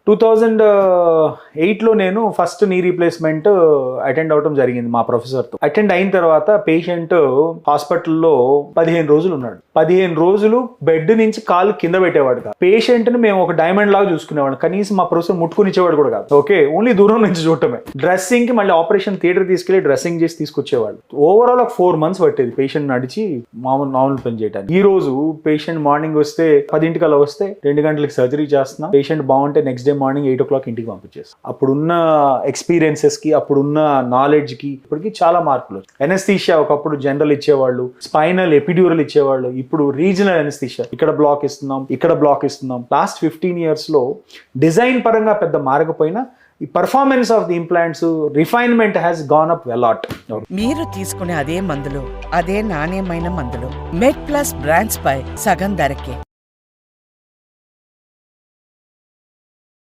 2008లో నేను first knee replacement attend అవడం జరిగింది మా ప్రొఫెసర్తో. అటెండ్ అయిన తర్వాత పేషెంట్ హాస్పిటల్లో 15 రోజులు ఉన్నాడు. 15 రోజులు బెడ్ నుంచి కాలు కింద పెట్టేవాడు కాదు. పేషెంట్ని మేము ఒక డైమండ్ లాగా చూసుకునేవాడు. కనీసం మా ప్రొఫెసర్ ముట్టుకునిచ్చేవాడు కూడా కాదు. ఓకే, ఓన్లీ దూరం నుంచి చూడటమే. డ్రెస్సింగ్కి మళ్ళీ ఆపరేషన్ థియేటర్ తీసుకెళ్లి డ్రెస్సింగ్ చేసి తీసుకొచ్చేవాళ్ళు. ఓవరాల్ ఒక 4 months పట్టేది పేషెంట్ నడిచి మామూలు పని చేయడానికి. ఈ రోజు పేషెంట్ మార్నింగ్ వస్తే 10 అలా వస్తే 2 గంటలకు సర్జరీ చేస్తున్నాం. పేషెంట్ బాగుంటే నెక్స్ట్ డే మార్నింగ్ 8 o'clock ఇంటికి పంపించేస్తాం. అప్పుడున్న ఎక్స్పీరియన్సెస్ కి, అప్పుడున్న నాలెడ్జ్ కి ఇప్పటికి చాలా మార్పులు. ఎనస్థీషియా ఒకప్పుడు జనరల్ ఇచ్చేవాళ్ళు, స్పైనల్ ఎపిడ్యూరల్ ఇచ్చేవాళ్ళు, ఇప్పుడు రీజనల్ ఎనస్థీషియా. ఇక్కడ బ్లాక్ ఇస్తున్నాం. లాస్ట్ 15 years లో డిజైన్ పరంగా పెద్ద మారకపోయినా ఈ performance of the implants refinement has gone up వెలాట్. మీరు తీసుకునే అదే మందులు, అదే నాణ్యమైన మందులు మెడ్ ప్లస్ బ్రాండ్స్ పై సగం ధరకే.